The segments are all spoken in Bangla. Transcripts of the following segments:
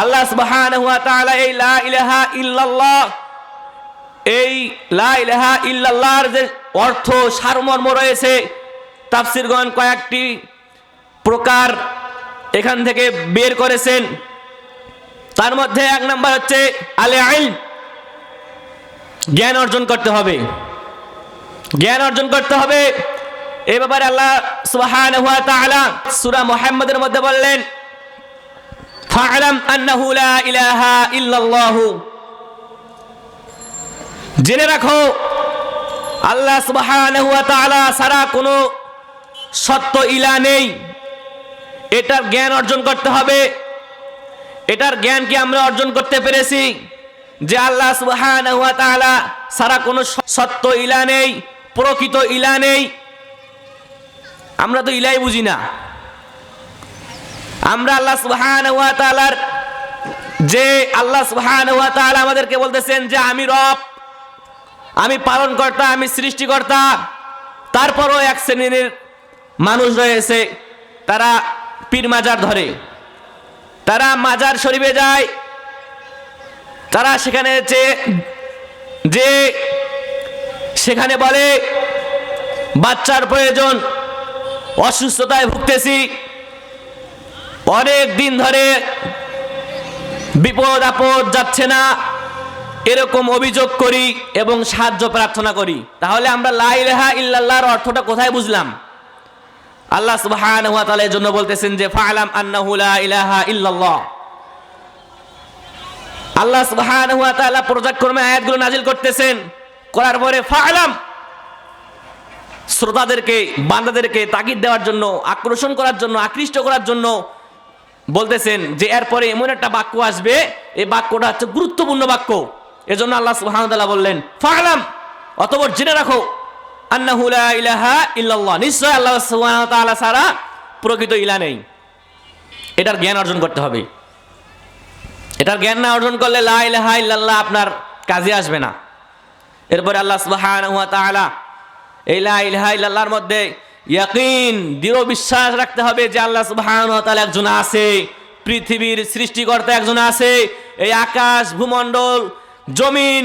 আল্লাহ সুবহানাহু ওয়া তাআলা এই লা ইলাহা ইল্লাল্লাহ, এই লা ইলাহা ইল্লাল্লাহর যে অর্থ সারমর্ম রয়েছে, তাফসীরগণ কয়েকটি প্রকার এখান থেকে বের করেছেন। তার মধ্যে এক নাম্বার হচ্ছে আলে ইলম, জ্ঞান অর্জন করতে হবে, জ্ঞান অর্জন করতে হবে। এই ব্যাপারে আল্লাহ সুবহানাহু ওয়া তাআলা সূরা মুহাম্মদের মধ্যে বললেন, ফা'লাম আন্নাহু লা ইলাহা ইল্লাল্লাহ, জেনে রাখো আল্লাহ সুবহানাহু ওয়া তাআলা ছাড়া কোনো সত্য ইলাহ নেই। এটার জ্ঞান অর্জন করতে হবে। এটার জ্ঞান কি আমরা অর্জন করতে পেরেছি যে আল্লাহ সুবহানাহু ওয়া তাআলা ছাড়া কোনো সত্য ইলাহ নেই, প্রকৃত ইলাহ নেই? আমরা তো ইলাহই বুঝি না। আমরা আল্লাহ সুবহানাহু ওয়া তাআলার যে আল্লাহ সুবহানাহু ওয়া তাআলা আমাদেরকে বলতেছেন যে আমি রব, আমি পালনকর্তা, আমি সৃষ্টিকর্তা, তারপরও এক শ্রেণীর মানুষ রয়েছে তারা পীর মাজার ধরে, তারা মাজার শরীফে যায়, তারা সেখানে যে সেখানে বলে বাচ্চার প্রয়োজন, অসুস্থতায় ভুগতেছি, অনেক দিন ধরে বিপদ আপদ যাচ্ছে না, এরকম অভিযোগ করি এবং সাহায্য প্রার্থনা করি। তাহলে আমরা লা ইলাহা ইল্লাল্লাহর অর্থটা কোথায় বুঝলাম? আল্লাহ সুবহানাহু ওয়া তাআলা এর জন্য বলতেছেন যে ফা'লাম আন্নাহু লা ইলাহা ইল্লাল্লাহ। আল্লাহ সুবহানাহু ওয়া তাআলা পর্যায়ক্রমে আয়াতগুলো নাজিল করতেছেন, করার পরে ফা'লাম, শ্রোতাদেরকে, বান্দাদেরকে তাকিদ দেওয়ার জন্য, আকর্ষণ করার জন্য, আকৃষ্ট করার জন্য বলতেছেন যে এরপরে এমন একটা বাক্য আসবে, এই বাক্যটা হচ্ছে গুরুত্বপূর্ণ বাক্য। এজন্য আল্লাহ সুবহানাহু ওয়া তাআলা বললেন ফা'লাম, অতঃপর জেনে রাখো আন্নাহু লা ইলাহা ইল্লাল্লাহ, নিশ্চয় আল্লাহ সুবহানাহু ওয়া তাআলা ছাড়া প্রকৃত ইলাহ নেই। এটার জ্ঞান অর্জন করতে হবে। এটার জ্ঞান না অর্জন করলে লা ইলাহা ইল্লাল্লাহ আপনার কাজে আসবে না। এরপরে আল্লাহ সুবহানাহু ওয়া তাআলা এই লা ইলাহা ইল্লাল্লাহর মধ্যে ইয়াকিন, দৃঢ় বিশ্বাস রাখতে হবে যে আল্লাহ সুবহানাহু ওয়া তাআলা একজন আছে, পৃথিবীর সৃষ্টিকর্তা একজন আছে, এই আকাশ, ভূমণ্ডল, জমিন,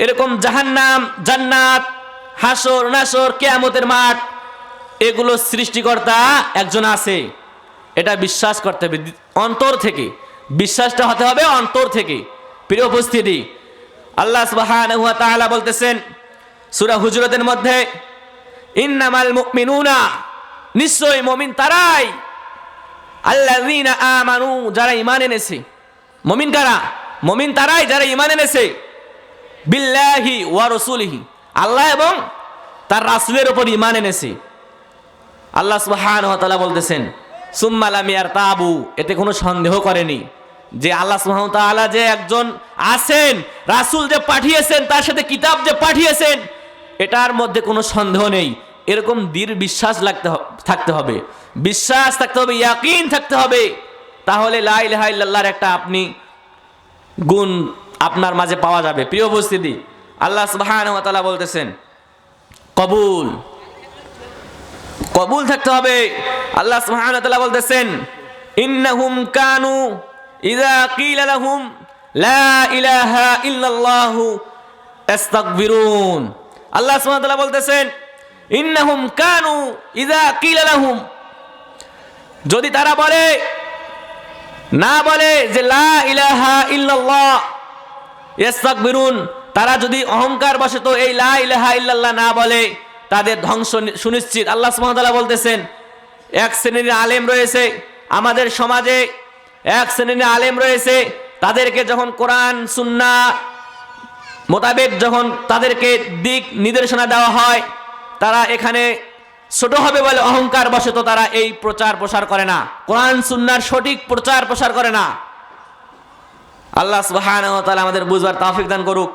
এরকম জাহান্নাম, জান্নাত, হাসর নাসর, কিয়ামতের মাঠ, এগুলো সৃষ্টিকর্তা একজন আছে। এটা বিশ্বাস করতে হবে অন্তর থেকে, বিশ্বাসটা হতে হবে অন্তর থেকে। প্রিয় উপস্থিতি, আল্লাহ সুবহানাহু ওয়া তাআলা বলতেছেন সূরা হুজুরাতের মধ্যে, ইন্নামাল মুমিনুনা, নিশ্চয় মুমিন তারাই, আল্লাযীনা আমানু, যারা ঈমান এনেছে। মুমিন কারা? মুমিন তারাই যারা ঈমান এনেছে বিল্লাহি ওয়া রাসূলিহি, আল্লাহ এবং তার রাসূলের উপর ঈমান এনেছে। আল্লাহ সুবহানাহু ওয়া তাআলা বলতেছেন সুম্মা লাম ইয়ারতাবু, এতে কোনো সন্দেহ করেনি যে আল্লাহ সুবহানাহু ওয়া তাআলা যে একজন আছেন, রাসূল যে পাঠিয়েছেন, তার সাথে কিতাব যে পাঠিয়েছেন, এটার মধ্যে কোনো সন্দেহ নেই। এরকম দৃঢ় বিশ্বাস থাকতে হবে, বিশ্বাস থাকতে হবে, ইয়াকিন থাকতে হবে। তাহলে লা ইলাহা ইল্লাল্লাহর একটা আপনি গুণ আপনার মাঝে পাওয়া যাবে। প্রিয় উপস্থিতি, আল্লাহ সুবহানাহু ওয়া তাআলা বলতেছেন কবুল, কবুল থাকতে হবে। আল্লাহ সুবহানাহু ওয়া তাআলা বলতেছেন ইন্নাহুম কানু ইযা কিলা লাহুম লা ইলাহা ইল্লাল্লাহু ইস্তাগফিরুন। আল্লাহ সুবহানাহু ওয়া তাআলা বলতেছেন ইন্নাহুম কানু ইযা কিলা লাহুম, যদি তারা বলে, না বলে যে লা ইলাহা ইল্লাল্লাহ ইস্তাগফিরুন, তারা যদি অহংকার বশত এই লা ইলাহা ইল্লাল্লাহ না বলে, তাদের ধ্বংস সুনিশ্চিত। আল্লাহ সুবহানাহু ওয়া তাআলা বলতেছেন এক শ্রেণীর আলেম রয়েছে আমাদের সমাজে, এক শ্রেণীর আলেম রয়েছে, তাদেরকে যখন কোরআন সুন্নাহ মোতাবেক যখন তাদেরকে দিক নির্দেশনা দেওয়া হয়, তারা এখানে ছোট হবে বলে অহংকার বশত তারা এই প্রচার প্রসার করে না, কোরআন সুন্নাহর সঠিক প্রচার প্রসার করে না। আল্লাহ সুবহানাহু ওয়া তাআলা আমাদের বুঝবার তৌফিক দান করুক।